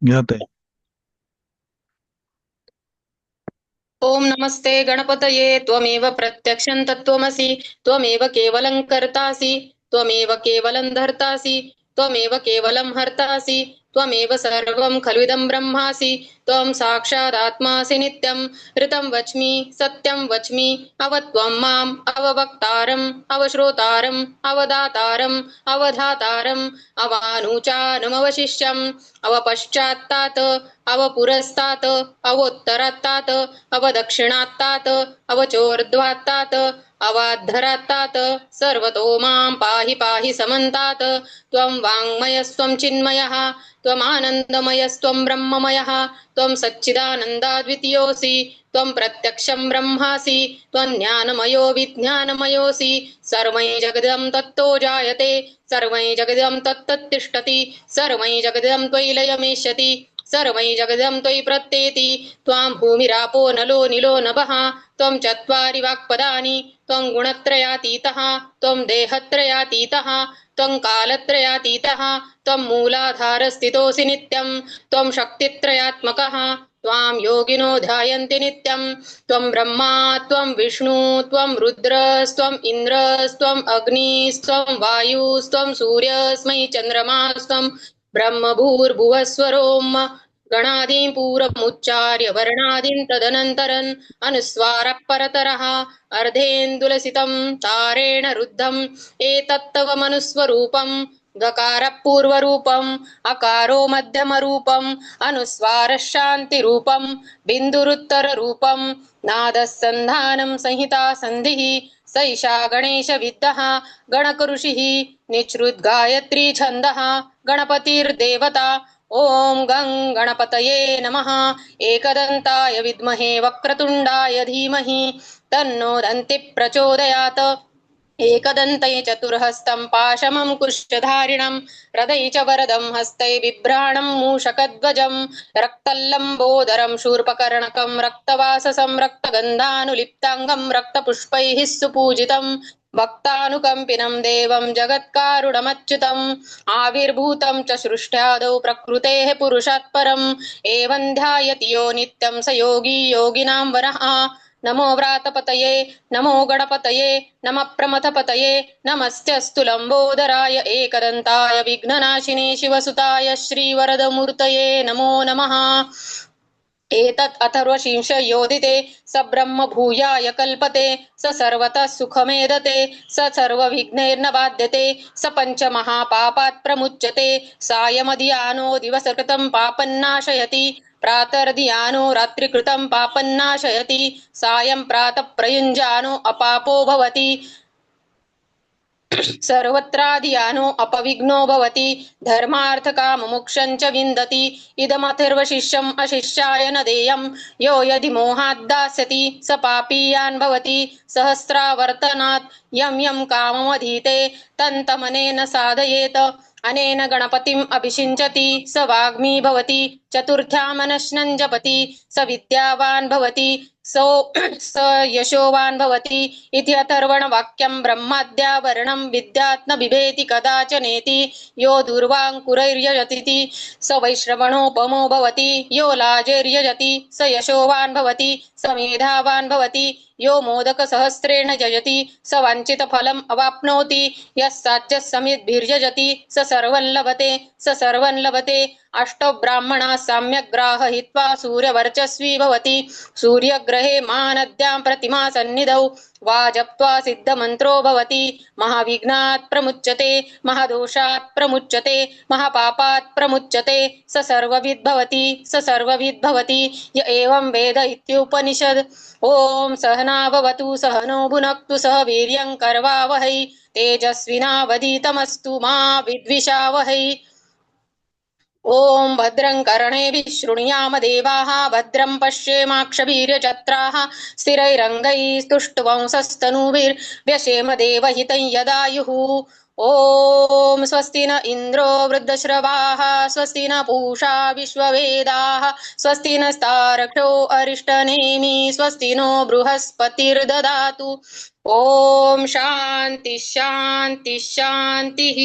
ज्ञाते। ओम नमस्ते गणपतये त्वमेव प्रत्यक्षं तत्त्वमसि त्वमेव केवलं कर्तासि त्वमेव केवलं धर्तासि त्वमेव केवलं हर्तासि त्वमेव सर्वं खलुदं ब्रह्मासि त्वं साक्षादात्मासि नित्यं ऋतं वच्मि सत्यं वच्मि अवत्वं माम् अववक्तारम् अवश्रोतारम् अवदातारम् अवधातारम् अवानुचानमवशिष्यम् अवपश्चात्तात् अवपुरस्तात् अवोत्तरात्तात् अवदक्षिणात्तात् अवचोर्ध्वात्तात् अवाद्धरात्तात् सर्वतो मां पाहि पाहि समन्तात् त्वं वाङ्मयस्त्वं चिन्मयः त्वमानन्दमयस्त्वं ब्रह्ममयः त्वं सच्चिदानन्दाद्वितीयोऽसि त्वं प्रत्यक्षं ब्रह्मासि त्वं ज्ञानमयो विज्ञानमयोऽसि सर्वै जगदं तत्तो जायते सर्वै जगदं तत्तत्तिष्ठति सर्वै जगदं त्वयि लयमेष्यति सर्वै जगदं त्वयि प्रत्येति त्वां भूमिरापो नलो निलो नभः त्वं चत्वारि वाक्पदानि त्वं गुणत्रयातीतः त्वं देहत्रयातीतः त्वं कालत्रयातीतः त्वं मूलाधारस्थितोऽसि नित्यं त्वं शक्तित्रयात्मकः त्वां योगिनो ध्यायन्ति नित्यं त्वं ब्रह्मा त्वं विष्णु त्वं रुद्रस्त्वं इन्द्रस्त्वं अग्निस्त्वं वायुस्त्वं सूर्यस्मै चन्द्रमास्त्वं ब्रह्मभूर्भुवस्वरोम् गणादीन् पूरमुच्चार्य वर्णादीन् तदनन्तरन् अनुस्वारः परतरः अर्धेन्दुलसितं तारेण रुद्धम् एतत्तव मनुस्वरूपम् गकारः पूर्वरूपम् अकारो मध्यमरूपम् अनुस्वारः शान्तिरूपम् बिन्दुरुत्तररूपम् नादः सन्धानं संहिता सन्धिः सैषा गणेशविद्दः गणकऋषिः निच्छ्रुद्गायत्री छन्दः गणपतिर्देवता ॐ गं गणपतये नमः एकदन्ताय विद्महे वक्रतुण्डाय धीमहि तन्नो दन्तिः प्रचोदयात् एकदन्ते चतुर्हस्तं पाशमं कुशधारिणं हृदये च वरदं हस्तै बिभ्राणं मूषकध्वजं रक्तल्लम्बोदरं शूर्पकर्णकं रक्तवाससं रक्तगन्धानुलिप्ताङ्गं रक्तपुष्पैः सुपूजितं भक्तानुकम्पिनं देवं जगत्कारुणमच्युतम् आविर्भूतं च सृष्ट्यादौ प्रकृतेः पुरुषात् परम् एवं ध्यायति यो नित्यं स योगी योगिनां वरः नमो व्रातपतये नमो गणपतये नमः प्रमथपतये नमस्तेऽस्तु लम्बोदराय एकदन्ताय विघ्ननाशिने शिवसुताय श्रीवरदमूर्तये नमो नमः एतत् अथर्वशीर्षयोदिते स ब्रह्म भूयाय कल्पते स सर्वतः सुखमेदते स सर्वविघ्नैर्न बाध्यते स पञ्चमहापापात् प्रमुच्यते सायमधियानो दिवसकृतं पापन्नाशयति प्रातर्धियानो रात्रिकृतं पापन्नाशयति सायं प्रातः प्रयुञ्जानो अपापो भवति सर्वत्राधियानो अपविघ्नो भवति धर्मार्थकाममोक्षं च विन्दति इदमथर्वशिष्यम् अशिष्याय न देयं यो यदि मोहात् दास्यति स पापीयान् भवति सहस्रावर्तनात् यं यं काममधीते तन्तमनेन साधयेत अनेन गणपतिम् अभिषिञ्चति स वाग्मी भवति चतुर्थ्यामनश्नं जपति स विद्यावान् भवति स यशोवान् भवति इति अथर्वणवाक्यं ब्रह्माद्यावरणं विद्यात् न बिभेति कदाचनेति यो दुर्वाङ्कुरैर्यजतीति स वैश्रवणोपमो भवति यो लाजैर्यजति स यशोवान् भवति स मेधावान् भवति यो मोदकसहस्रेण जयति स वाञ्छितफलम् अवाप्नोति यः साध्यसमिद्भिर्यजति स सर्वं लभते स सर्वं लभते अष्टौ ब्राह्मणाः सम्यक् ग्राहयित्वा सूर्यवर्चस्वी भवति सूर्यग्रहे मानद्यां प्रतिमा सन्निधौ वा जप्त्वा सिद्धमन्त्रो भवति महाविघ्नात् प्रमुच्यते महादोषात् प्रमुच्यते महापापात् प्रमुच्यते स सर्वविद् भवति स सर्वविद् भवति य एवं वेद इत्युपनिषद् ॐ सहना भवतु सहनो भुनक्तु सह वीर्यं करवावहै तेजस्विनावधीतमस्तु मा विद्विषावहै ॐ भद्रं कर्णेभिः शृणुयाम देवाः भद्रं पश्येमाक्षभिर्यजत्राः स्थिरैरङ्गैस्तुष्टुवंसस्तनूभिर्व्यशेम देवहितं यदायुः ॐ स्वस्ति न इन्द्रो वृद्धश्रवाः स्वस्ति न पूषा विश्ववेदाः स्वस्ति नस्तार्क्ष्यो अरिष्टनेमि स्वस्ति नो बृहस्पतिर्ददातु ॐ शान्ति शान्ति शान्तिः।